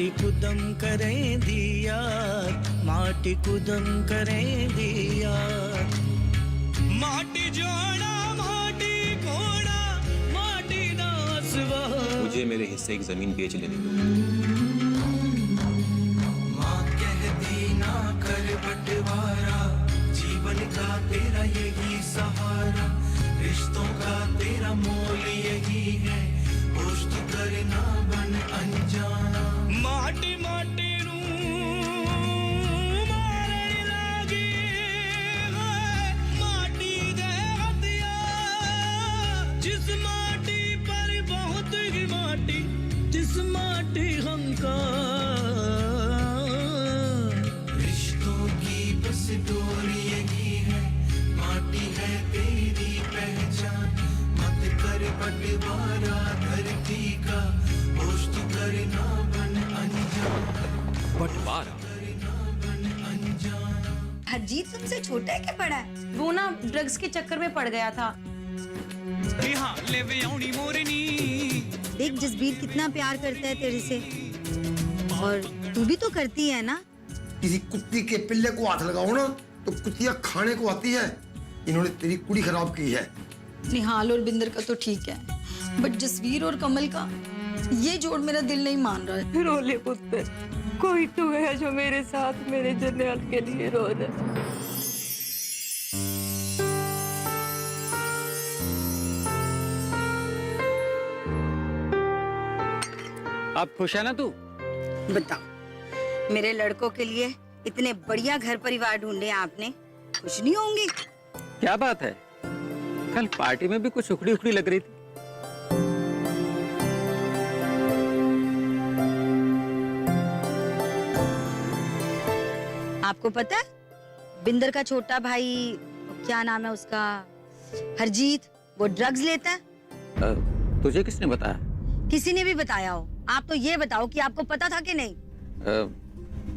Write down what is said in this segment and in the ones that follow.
माटी कुदम करें दिया, माटी कुदम करें दिया, माटी जोड़ा माटी कोड़ा माटी नासवा। मुझे मेरे हिस्से की जमीन बेच लेने दो। माँ कहती ना कर बंटवारा, जीवन का तेरा यही सहारा, रिश्तों का तेरा मोल यही है, होश तो करना बन अनजाना। माटी माटी नू मारन लागी है, माटी दे हथिया, जिस माटी पर बहुत ही माटी, जिस माटी हंकार, रिश्तों की बस डोरी यही है, माटी है तेरी पहचान, मत कर बंटवारा धरती का, होश तो करना बन अनजान, बंटवारा? हरजीत तुमसे छोटा है क्या बड़ा है? वो ना ड्रग्स के चक्कर में पड़ गया था। देख जसबीर कितना प्यार करता है तेरे से, और तू भी तो करती है ना। किसी कुत्ती के पिल्ले को हाथ लगाओ ना तो कुत्तियां खाने को आती है। इन्होंने तेरी कुड़ी खराब की है। निहाल और बिंदर का तो ठीक है, बट जसवीर और कमल का ये जोड़ मेरा दिल नहीं मान रहा है। रो ले पुत्र, कोई तो है जो मेरे साथ मेरे जन्नत के लिए रो रहा है। अब खुश है ना तू? बताओ, मेरे लड़कों के लिए इतने बढ़िया घर परिवार ढूंढे आपने, खुश नहीं होंगे? क्या बात है, कल पार्टी में भी कुछ उखड़ी उखड़ी लग रही थी। आपको पता है बिंदर का छोटा भाई, क्या नाम है उसका, हरजीत, वो ड्रग्स लेता है। तुझे किसने बताया? किसी ने भी बताया हो, आप तो ये बताओ कि आपको पता था कि नहीं?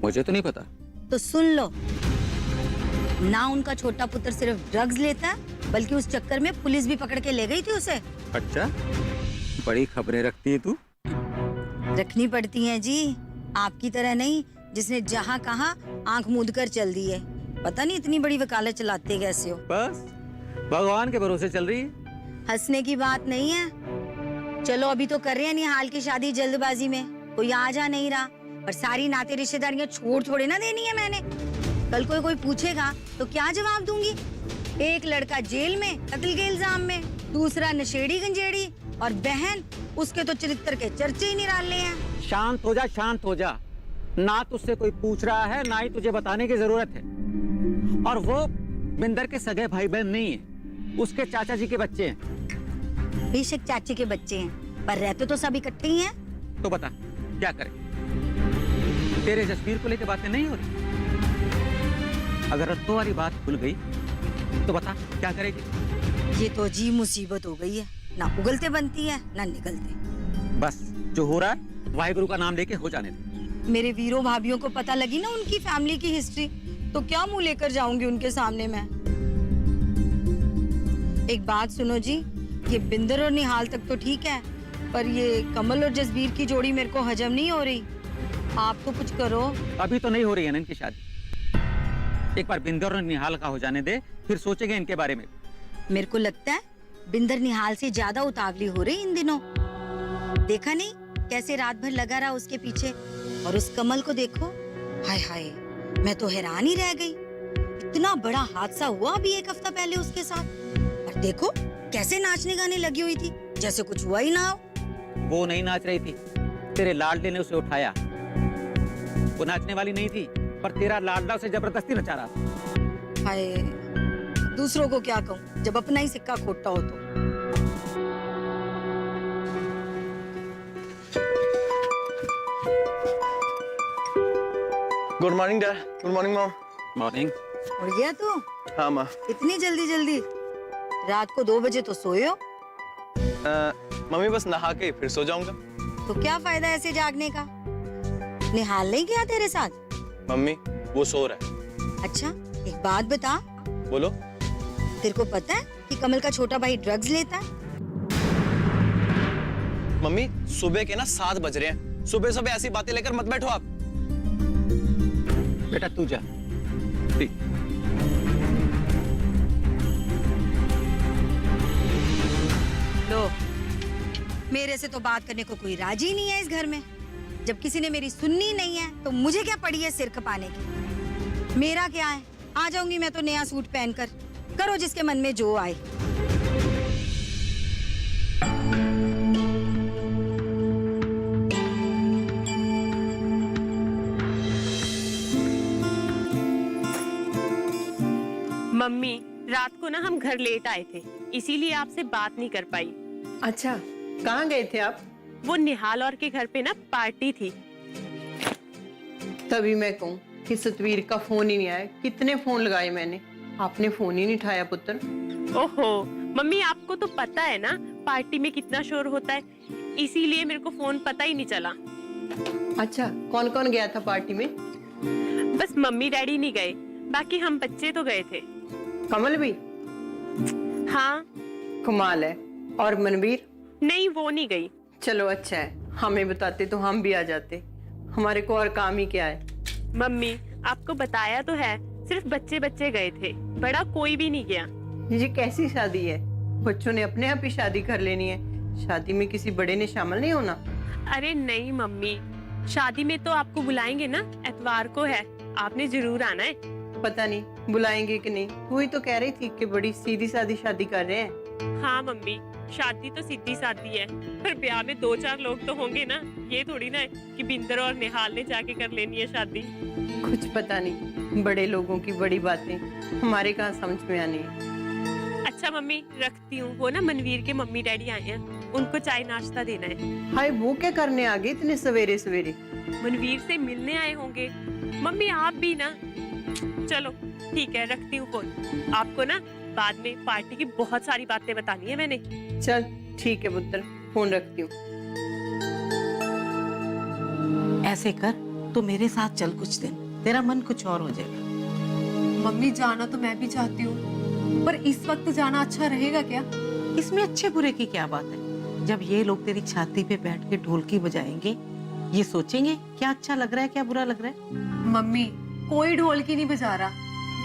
मुझे तो नहीं पता। तो सुन लो ना, उनका छोटा पुत्र सिर्फ ड्रग्स लेता है, बल्कि उस चक्कर में पुलिस भी पकड़ के ले गई थी उसे। अच्छा, बड़ी खबरें रखती है तू। रखनी पड़ती हैं जी, आपकी तरह नहीं जिसने जहाँ कहा आंख मूंद कर चल दी है। पता नहीं इतनी बड़ी वकालत चलाते कैसे हो। बस भगवान के भरोसे चल रही है। हंसने की बात नहीं है। चलो अभी तो कर रहे हैं निहाल की शादी जल्दबाजी में, कोई आ जा नहीं रहा, पर सारी नाते रिश्तेदारियां छोड़ छोड़े ना देनी है मैंने। कल कोई पूछेगा तो क्या जवाब दूंगी? एक लड़का जेल में कत्ल के इल्जाम में, दूसरा नशेड़ी गंजेड़ी, और बहन उसके तो चरित्र के चर्चे ही निराले हैं। शांत हो जा, शांत हो जा। ना तुझसे कोई पूछ रहा है, ना ही तुझे बताने की जरूरत है। और वो बिंदर के सगे भाई बहन नहीं है, उसके चाचा जी के बच्चे हैं। बेशक चाचे के बच्चे हैं, पर रहते तो सब इकट्ठे ही हैं। तो बता क्या करें? तेरे जसबीर को लेकर बातें नहीं हो रही? अगर रत्तों वाली बात खुल गई तो बता क्या करेगी? ये तो अजीब मुसीबत हो गई है, ना उगलते बनती है ना निकलते। बस जो हो रहा है वाहिगुरु का नाम लेके हो जाने दे। मेरे वीरों भाभीियों को पता लगी ना उनकी फैमिली की हिस्ट्री, तो क्या मुंह लेकर जाऊंगी उनके सामने मैं। एक बात सुनो जी, ये बिंदर और निहाल तक तो ठीक है, पर ये कमल और जसबीर की जोड़ी मेरे को हजम नहीं हो रही। आप तो कुछ करो। अभी तो नहीं हो रही है ना इनकी शादी। एक बार बिंदर और निहाल का हो जाने दे, फिर सोचेंगे इनके बारे में। मेरे को लगता है बिंदर निहाल से ज्यादा उतावली हो रही इन दिनों। देखा नहीं कैसे रात भर लगा रहा उसके पीछे, और उस कमल को देखो, हाय हाय, मैं तो हैरान ही रह गई। इतना बड़ा हादसा हुआ अभी एक हफ्ता पहले उसके साथ, और देखो कैसे नाचने गाने लगी हुई थी, जैसे कुछ हुआ ही ना हो। वो नहीं नाच रही थी, तेरे लाडले ने उसे उठाया। वो नाचने वाली नहीं थी, पर तेरा लाडला उसे जबरदस्ती नचा रहा था। हाय, दूसरों को क्या कहूँ जब अपना ही सिक्का खोटा हो तो। Good morning dad. Good morning mom. Morning. उठ गया तू? हाँ माँ। इतनी जल्दी जल्दी? रात को 2 बजे तो सोए हो। मम्मी बस नहा के फिर सो जाऊंगा। तो क्या फायदा ऐसे जागने का? निहाल नहीं गया तेरे साथ? मम्मी वो सो रहा है। अच्छा एक बात बता। बोलो। तेरे को पता है कि कमल का छोटा भाई ड्रग्स लेता है? मम्मी सुबह के ना 7 बज रहे हैं, सुबह सुबह ऐसी बातें लेकर मत बैठो आप। बेटा तू जा। ठीक। लो, मेरे से तो बात करने को कोई राजी नहीं है इस घर में। जब किसी ने मेरी सुननी नहीं है तो मुझे क्या पड़ी है सिर खपाने की। मेरा क्या है, आ जाऊंगी मैं तो नया सूट पहनकर। करो जिसके मन में जो आए। मम्मी, रात को ना हम घर लेट आए थे, इसीलिए आपसे बात नहीं कर पाई। अच्छा, कहाँ गए थे आप? वो निहाल और के घर पे ना पार्टी थी। तभी मैं कहूँ कि सतवीर का फोन ही नहीं आया। कितने फोन लगाए मैंने, आपने फोन ही नहीं उठाया पुत्र। ओहो मम्मी, आपको तो पता है ना पार्टी में कितना शोर होता है, इसीलिए मेरे को फोन पता ही नहीं चला। अच्छा, कौन कौन गया था पार्टी में? बस मम्मी डैडी नहीं गए, बाकी हम बच्चे तो गए थे। कमल भी? हाँ। कमाल है। और मनवीर? नहीं, वो नहीं गई। चलो अच्छा है, हमें बताते तो हम भी आ जाते। हमारे को और काम ही क्या है। मम्मी, आपको बताया तो है, सिर्फ बच्चे बच्चे गए थे, बड़ा कोई भी नहीं गया। ये कैसी शादी है? बच्चों ने अपने आप ही शादी कर लेनी है। शादी में किसी बड़े ने शामिल नहीं होना। अरे नहीं मम्मी, शादी में तो आपको बुलाएंगे ना, एतवार को है, आपने जरूर आना है। पता नहीं बुलाएंगे कि नहीं। तू ही तो कह रही थी कि बड़ी सीधी सादी शादी कर रहे हैं। हाँ मम्मी, शादी तो सीधी सादी है, पर ब्याह में 2-4 लोग तो होंगे ना। ये थोड़ी ना है कि बिंदर और निहाल ने जाके कर लेनी है शादी। कुछ पता नहीं, बड़े लोगों की बड़ी बातें हमारे कहाँ समझ में आनी है। अच्छा मम्मी, रखती हूँ। वो ना मनवीर के मम्मी डैडी आए हैं, उनको चाय नाश्ता देना है। हाय, वो क्या करने आ गए इतने सवेरे सवेरे? मनवीर से मिलने आए होंगे। मम्मी आप भी ना। चलो ठीक है, रखती हूँ फोन। आपको ना बाद में पार्टी की बहुत सारी बातें बतानी है मैंने। चल ठीक है पुत्र, फोन रखती हूँ। ऐसे कर, तो मेरे साथ चल कुछ दिन, तेरा मन कुछ और हो जाएगा। मम्मी, जाना तो मैं भी चाहती हूँ, पर इस वक्त जाना अच्छा रहेगा क्या? इसमें अच्छे बुरे की क्या बात है? जब ये लोग तेरी छाती पे बैठ के ढोलकी बजाएंगे, ये सोचेंगे क्या अच्छा लग रहा है क्या बुरा लग रहा है। मम्मी, कोई ढोलकी नहीं बजा रहा,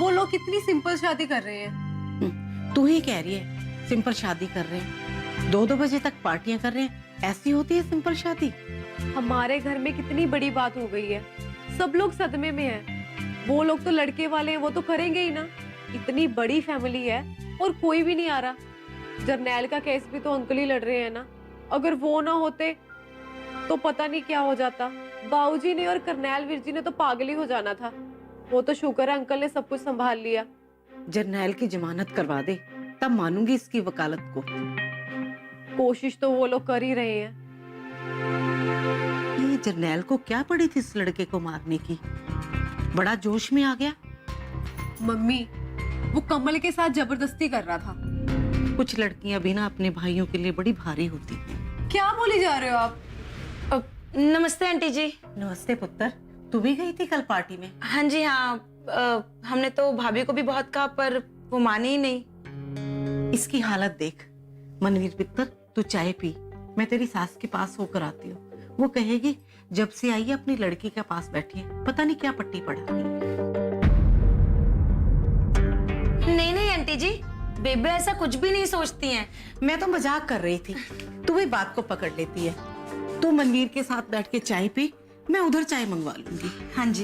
वो लोग कितनी सिंपल शादी कर रहे हैं। तू ही कह रही है सिंपल शादी कर रहे हैं, 2-2 बजे तक पार्टियां कर रहे हैं, ऐसी होती है सिंपल शादी? हमारे घर में कितनी बड़ी बात हो गई है, सब लोग सदमे में हैं। वो लोग तो लड़के वाले हैं, वो तो करेंगे ही ना। इतनी बड़ी फैमिली है और कोई भी नहीं आ रहा। जरनैल का केस भी तो अंकल ही लड़ रहे हैं ना। अगर वो ना होते तो पता नहीं क्या हो जाता। बाबूजी ने और करनैल वीर जी ने तो पागल ही हो जाना था। वो तो शुक्र है अंकल ने सब कुछ संभाल लिया। जरनैल की जमानत करवा दे, तब मानूंगी इसकी वकालत को। कोशिश तो वो लोग कर ही रहे हैं। ये जरनैल को क्या पड़ी थी इस लड़के को मारने की? बड़ा जोश में आ गया। मम्मी, वो कमल के साथ जबरदस्ती कर रहा था। कुछ लड़कियां भी ना अपने भाइयों के लिए बड़ी भारी होती हैं। क्या बोली जा रहे हो आप? नमस्ते आंटी जी। नमस्ते पुत्र, तू भी गई थी कल पार्टी में? हाँ जी हाँ, हमने तो भाभी को भी बहुत कहा पर वो माने ही नहीं। इसकी हालत देख। मनवीर पुत्र, तू चाय पी, मैं तेरी सास के पास होकर आती हूँ। वो कहेगी जब से आई है अपनी लड़की के पास बैठी है, पता नहीं क्या पट्टी पड़ा। नहीं नहीं आंटी जी, बेबे ऐसा कुछ भी नहीं सोचती हैं। मैं तो मजाक कर रही थी, तू भी बात को पकड़ लेती है। तू मनवीर के साथ बैठ के चाय पी, मैं उधर चाय मंगवा लूंगी। हाँ जी,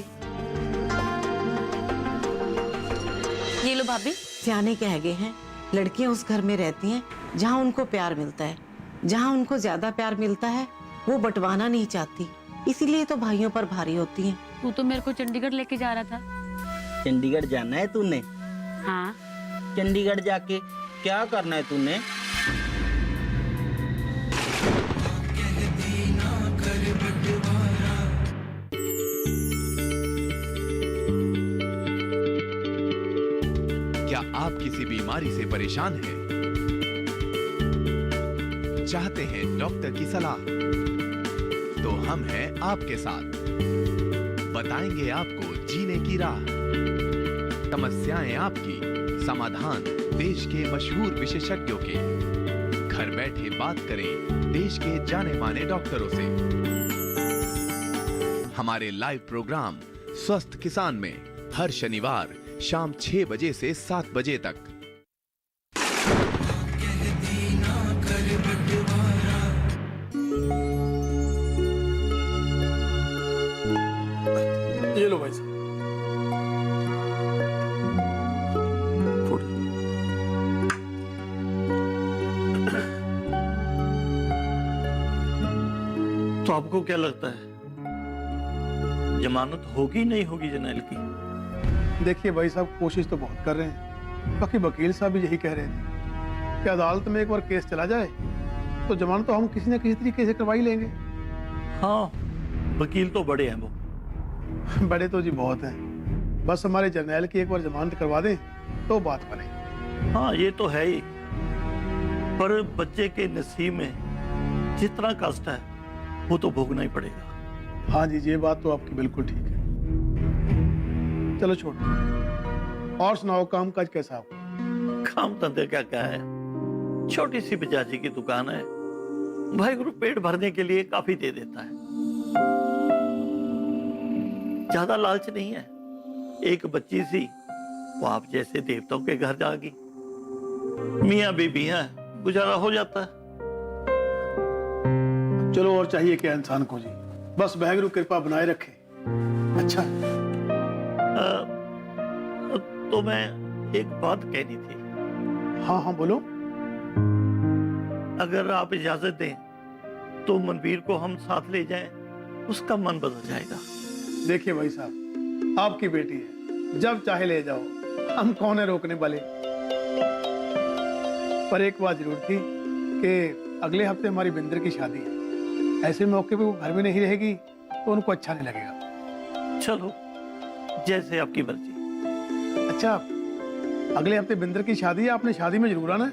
ये लो भाभी। सियाने कह गए हैं, लड़कियां उस घर में रहती हैं जहां उनको प्यार मिलता है। जहां उनको ज्यादा प्यार मिलता है वो बंटवाना नहीं चाहती, इसीलिए तो भाइयों पर भारी होती हैं। तू तो मेरे को चंडीगढ़ लेके जा रहा था। चंडीगढ़ जाना है तूने? हाँ। चंडीगढ़ जाके क्या करना है तूने? क्या आप किसी बीमारी से परेशान हैं? चाहते हैं डॉक्टर की सलाह? तो हम हैं आपके साथ, बताएंगे आपको जीने की राह। समस्याएं आपकी, समाधान देश के मशहूर विशेषज्ञों के। घर बैठे बात करें देश के जाने माने डॉक्टरों से। हमारे लाइव प्रोग्राम स्वस्थ किसान में हर शनिवार शाम 6 बजे से 7 बजे तक। कहती ना कर बंटवारा, ये लो भाई साहब। तो आपको क्या लगता है जमानत होगी नहीं होगी जर्नैल की? देखिए भाई साहब, कोशिश तो बहुत कर रहे हैं। बाकी वकील साहब भी यही कह रहे थे कि अदालत में एक बार केस चला जाए तो जमानत तो हम किसी न किसी तरीके से करवा ही लेंगे। हाँ, वकील तो बड़े हैं वो। बड़े तो जी बहुत हैं, बस हमारे जर्नैल की एक बार जमानत करवा दें तो बात बने। हाँ, ये तो है ही, पर बच्चे के नसीब में जितना कष्ट है वो तो भोगना ही पड़ेगा। हाँ जी, ये बात तो आपकी बिल्कुल ठीक है। चलो छोड़, और सुनाओ, काम काज कैसा हो? काम धंधे क्या है, छोटी सी बजाजी की दुकान है, भाई गुरु पेट भरने के लिए काफी दे देता है। ज्यादा लालच नहीं है। एक बच्ची सी वो आप जैसे देवताओं के घर जागी, मियाँ बीबी हैं, गुजारा हो जाता है। चलो, और चाहिए क्या इंसान को जी, बस वाहिगुरु कृपा बनाए रखे। अच्छा, तो मैं एक बात कहनी थी। हाँ हाँ बोलो। अगर आप इजाजत दें तो मनवीर को हम साथ ले जाएं, उसका मन बदल जाएगा। देखिए भाई साहब, आपकी बेटी है, जब चाहे ले जाओ, हम कौन है रोकने वाले। पर एक बात जरूर थी कि अगले हफ्ते हमारी बिंदर की शादी है, ऐसे मौके पे वो घर में नहीं रहेगी तो उनको अच्छा नहीं लगेगा। चलो, जैसे आपकी मर्जी। अच्छा, अगले हफ्ते बिंदर की शादी है, आपने शादी में जरूर आना है।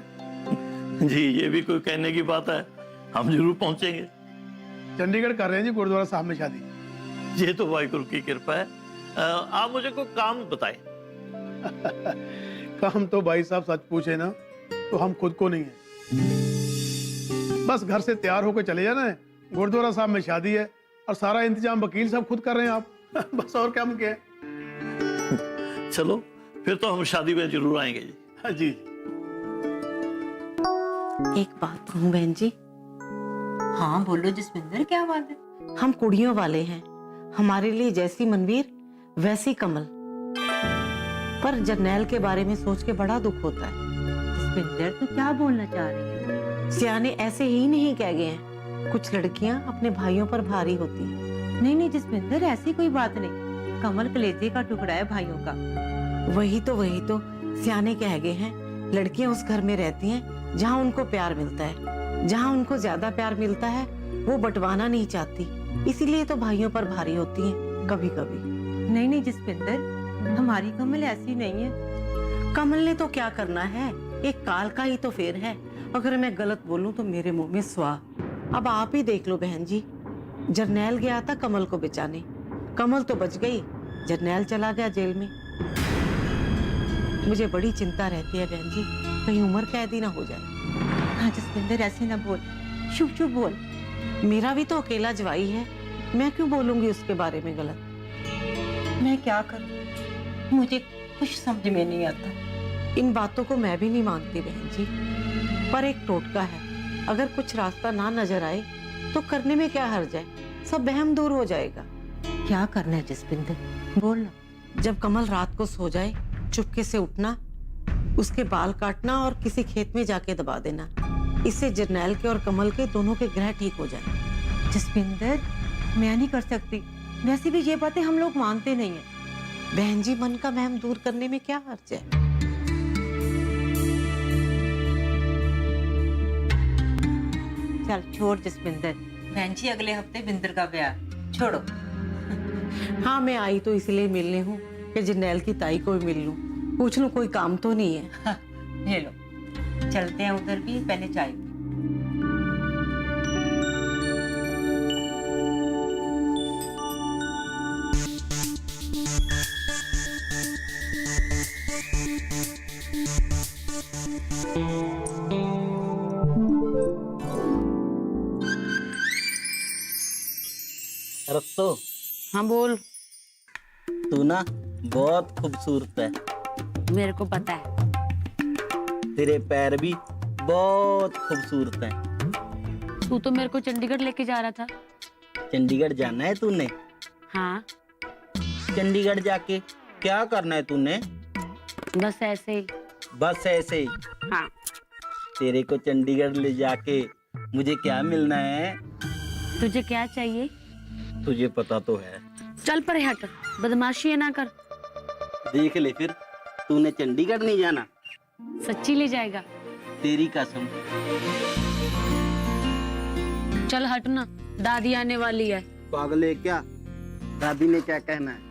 जी, ये भी कोई कहने की बात है, हम जरूर पहुंचेंगे। चंडीगढ़ कर रहे हैं जी, गुरुद्वारा साहब में शादी। ये तो वाहिगुरु की कृपा है। आप मुझे कोई काम बताएं। काम तो भाई साहब सच पूछे ना तो हम खुद को नहीं है, बस घर से तैयार होकर चले जाना है, गुरुद्वारा साहब में शादी है और सारा इंतजाम वकील साहब खुद कर रहे हैं आप। बस और क्या हम क्या है। चलो, फिर तो हम शादी में जरूर आएंगे जी। हाँ जी। एक बात कहूँ बहन जी? हाँ बोलो जसविंदर, क्या बात है? हम कुड़ियों वाले हैं, हमारे लिए जैसी मनवीर वैसी कमल। पर जर्नैल के बारे में सोच के बड़ा दुख होता है। जसविंदर, तू क्या बोलना चाह रही है? सियाने ऐसे ही नहीं कह गए हैं, कुछ लड़कियां अपने भाइयों पर भारी होती हैं। नहीं जसविंदर, ऐसी कोई बात नहीं। कमल कलेजे का टुकड़ा है भाइयों का। वही तो सियाने कह गए हैं, लड़कियां उस घर में रहती हैं जहां उनको प्यार मिलता है, जहां उनको ज्यादा प्यार मिलता है वो बंटवाना नहीं चाहती, इसीलिए तो भाइयों पर भारी होती हैं कभी कभी। नहीं जसविंदर, हमारी कमल ऐसी नहीं है। कमल ने तो क्या करना है, एक काल का ही तो फेर है। अगर मैं गलत बोलूं तो मेरे मुंह में स्वाह। अब आप ही देख लो बहन जी, जर्नैल गया था कमल को बचाने, कमल तो बच गई, जर्नैल चला गया जेल में। मुझे बड़ी चिंता रहती है बहन जी, कहीं उम्र कैदी ना हो जाए। हाँ जसविंदर, ऐसे ना बोल, चुप बोल। मेरा भी तो अकेला जवाई है, मैं क्यों बोलूंगी उसके बारे में गलत। मैं क्या करूं, मुझे कुछ समझ में नहीं आता। इन बातों को मैं भी नहीं मानती बहन जी, पर एक टोटका है, अगर कुछ रास्ता ना नजर आए तो करने में क्या हर्ज है, सब वहम दूर हो जाएगा। क्या करना है जसविंदर, बोल ना। जब कमल रात को सो जाए, चुपके से उठना, उसके बाल काटना और किसी खेत में जाके दबा देना, इससे जर्नैल के और कमल के दोनों के ग्रह ठीक हो जाए। जसविंदर, मैं नहीं कर सकती, वैसे भी ये बातें हम लोग मानते नहीं है। बहन जी, मन का वहम दूर करने में क्या हर्ज है। चल छोड़ जसविंदर, बहन जी अगले हफ्ते बिंदर का ब्याह छोड़ो। हाँ, मैं आई तो इसलिए मिलने हूँ कि जर्नैल की ताई को भी मिल लूं, पूछ लूं कोई काम तो नहीं है। हाँ, ये लो, चलते हैं उधर भी, पहले चाय। रख तो हाँ बोल। तू ना बहुत खूबसूरत है। मेरे को पता है। तेरे पैर भी बहुत खूबसूरत हैं। तू तो मेरे को चंडीगढ़ लेके जा रहा था। चंडीगढ़ जाना है तूने? हाँ। चंडीगढ़ जाके क्या करना है तूने? बस ऐसे ही। बस ऐसे ही? हाँ। तेरे को चंडीगढ़ ले जाके मुझे क्या मिलना है? तुझे क्या चाहिए? तुझे पता तो है। चल पर हट, बदमाशी ना कर। देख ले फिर, तूने चंडीगढ़ नहीं जाना? सच्ची ले जाएगा? तेरी कसम। चल हट ना, दादी आने वाली है। पागल है क्या? दादी ने क्या कहना है?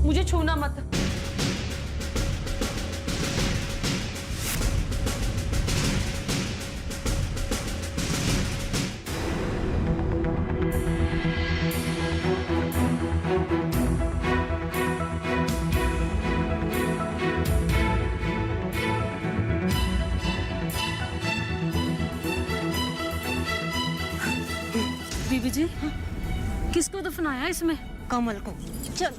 मुझे छूना मत। बीबी जी, किसको दफनाया इसमें? कमल को। चल।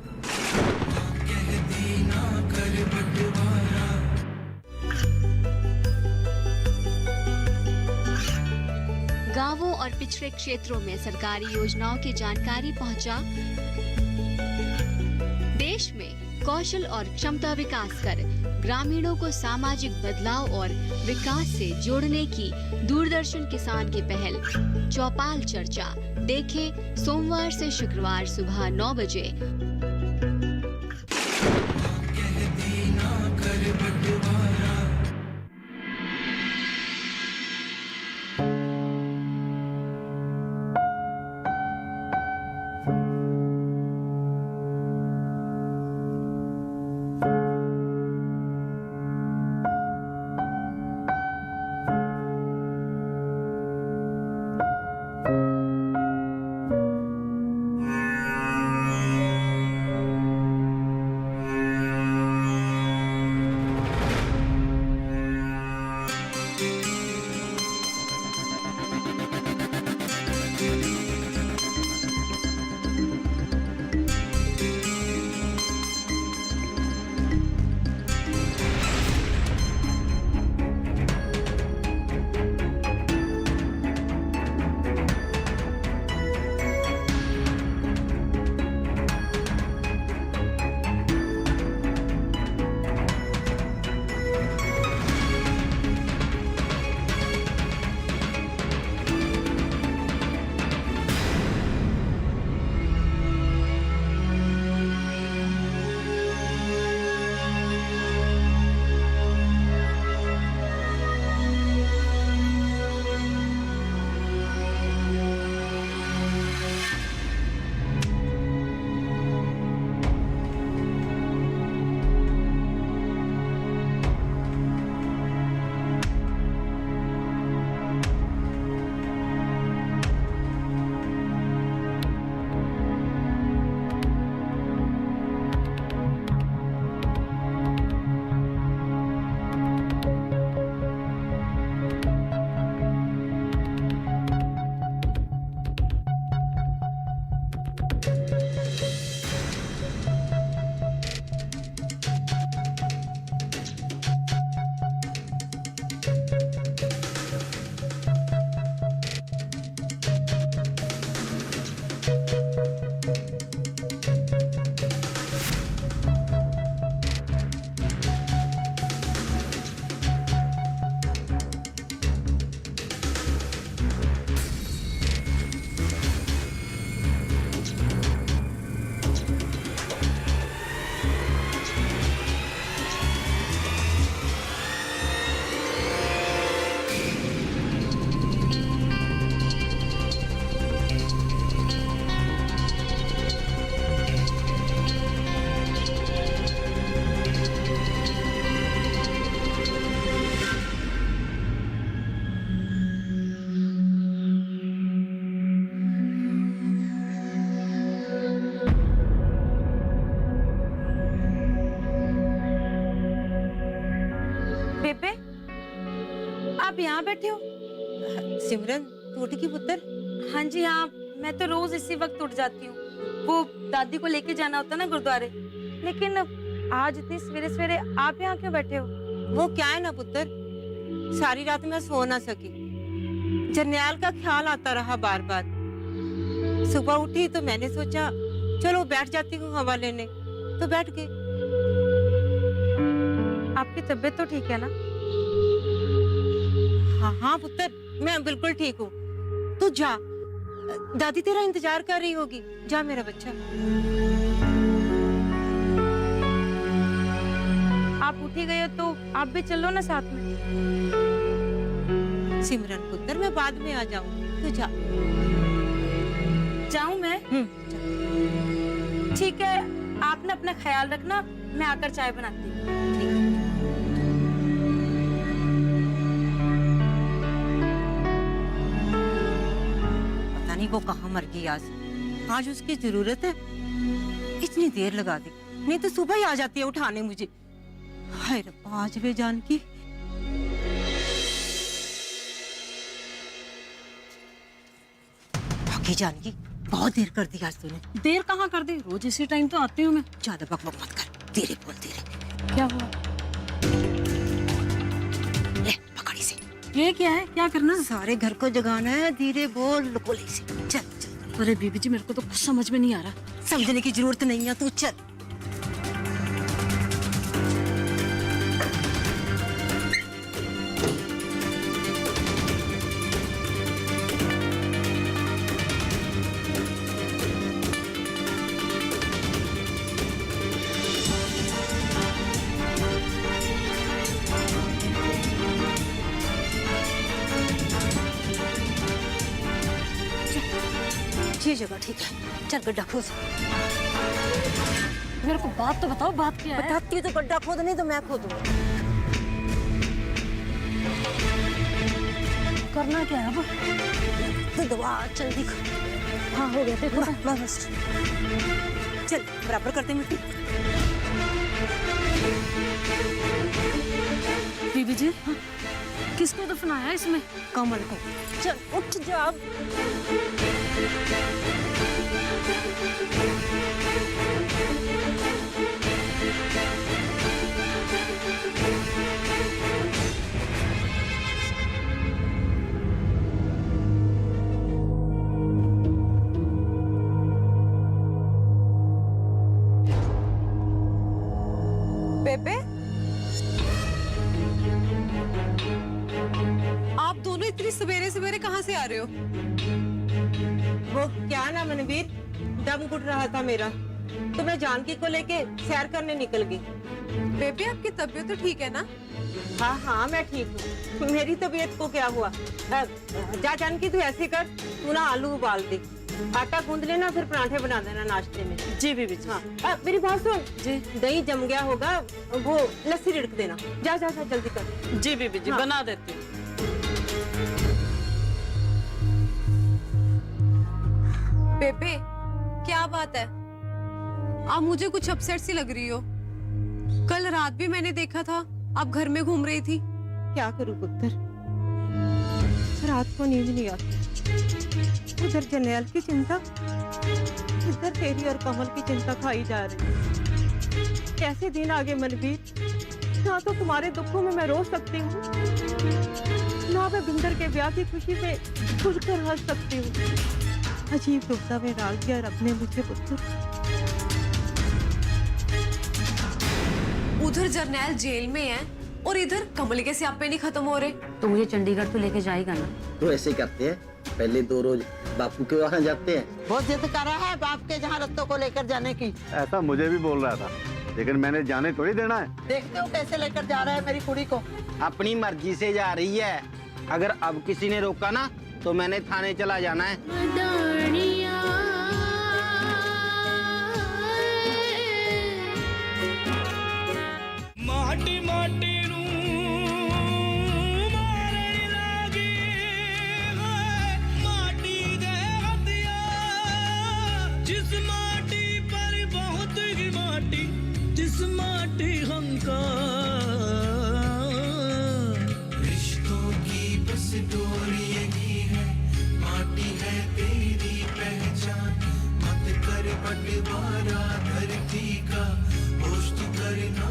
गांवों और पिछड़े क्षेत्रों में सरकारी योजनाओं की जानकारी पहुंचा। देश में कौशल और क्षमता विकास कर ग्रामीणों को सामाजिक बदलाव और विकास से जोड़ने की दूरदर्शन किसान की पहल चौपाल चर्चा देखें सोमवार से शुक्रवार सुबह 9 बजे। यहाँ बैठे हो? सिमरन तू उठ गई पुत्र? हाँ जी हाँ, मैं तो रोज इसी वक्त उठ जाती हूँ। वो दादी को लेके जाना होता ना गुरुद्वारे, लेकिन आज इतनी सवेरे सवेरे आप यहाँ क्यों बैठे हो? वो क्या है ना पुत्र, सारी रात मैं सो ना सकी। जरनैल का ख्याल आता रहा बार बार। सुबह उठी तो मैंने सोचा चलो बैठ जाती हूँ हवा लेने, तो बैठ गई। आपकी तबीयत तो ठीक है ना? हाँ हाँ पुत्र, मैं बिल्कुल ठीक हूँ। तू जा, दादी तेरा इंतजार कर रही होगी। जा मेरा बच्चा। आप उठी गए हो तो आप भी चलो ना साथ में। सिमरन पुत्र, मैं बाद में आ जाऊँ, तू जा। जाऊं मैं? ठीक है, आपने अपना ख्याल रखना, मैं आकर चाय बनाती हूँ। पता नहीं वो कहाँ मर गई आज उसकी जरूरत है, इतनी देर लगा दी, नहीं तो सुबह ही आ जाती है उठाने मुझे। हाय रब्बा, आज वे जानकी। जानकी, बहुत देर कर दी आज तूने। देर कहाँ कर दी, रोज इसी टाइम तो आती हूँ मैं। ज्यादा बकबक मत कर, धीरे बोल धीरे। क्या हुआ? ले पकड़ी से। ये क्या है, क्या करना? सारे घर को जगाना है, धीरे बोल गोली से। चल चल। अरे बीबी जी, मेरे को तो कुछ समझ में नहीं आ रहा। समझने की जरूरत नहीं है, तू चल। ये जगह ठीक है, चल गड्ढा खोद। मेरे को बात तो बताओ, बात क्या है? बताती हूँ तो गड्ढा खोद, नहीं तो मैं खोदूँ। करना क्या है अब? तो दबा, चल दिख। हाँ हो गया, देखो बस। चल बराबर करते मिट्टी। बीबी जी, हाँ? किसको दफनाया इसमें? कमल को। चल उठ जा। बेबे, आप दोनों इतनी सवेरे सवेरे कहाँ से आ रहे हो? वो क्या ना मनवीर, दम घुट रहा था मेरा, तो मैं जानकी को लेके सैर करने निकल गई। बेबे, आपकी तबीयत तो ठीक है ना? हाँ हाँ मैं ठीक हूँ, मेरी तबीयत को क्या हुआ। जा जानकी, तू ऐसे कर, तू ना आलू उबाल दे, आटा गूंद लेना, फिर पराठे बना देना नाश्ते में। जी बीबी जी। हाँ मेरी बात सुन जी। दही जम गया होगा, वो लस्सी रिड़क देना। जा जा जा जल्दी कर। जी बीबी जी, बना देती हूँ। बेबे, क्या बात है? आप मुझे कुछ अपसेट सी लग रही हो। कल रात भी मैंने देखा था आप घर में घूम रही थी। क्या करूं पुत्र, रात को नींद नहीं आती। उधर जरनैल की चिंता, इधर तेरी और कमल की चिंता खाई जा रही। कैसे दिन आगे मनवीर, ना तो तुम्हारे दुखों में मैं रो सकती हूँ, ना मैं बिंदर के ब्याह की खुशी पे खुलकर हंस सकती हूँ। अजीब दुखता में डाल दिया रब ने मुझे पुत्र। उधर जरनैल जेल में है और इधर कमल के स्यापे नहीं खत्म हो रहे। तो मुझे चंडीगढ़ तो लेके जाएगा ना? तो ऐसे करते हैं, पहले 2 रोज बापू के वहाँ जाते हैं। बहुत जिद कर रहा है बाप के जहाँ रत्तों को लेकर जाने की। ऐसा मुझे भी बोल रहा था, लेकिन मैंने जाने थोड़ी देना है। देखते हो कैसे लेकर जा रहा है मेरी कुड़ी को। अपनी मर्जी से जा रही है, अगर अब किसी ने रोका ना तो मैंने थाने चला जाना है। माटी माटी जिस माटी पर बहुत ही माटी, जिस माटी हमका रिश्तों की बंटवारा धरती का, होश तू करना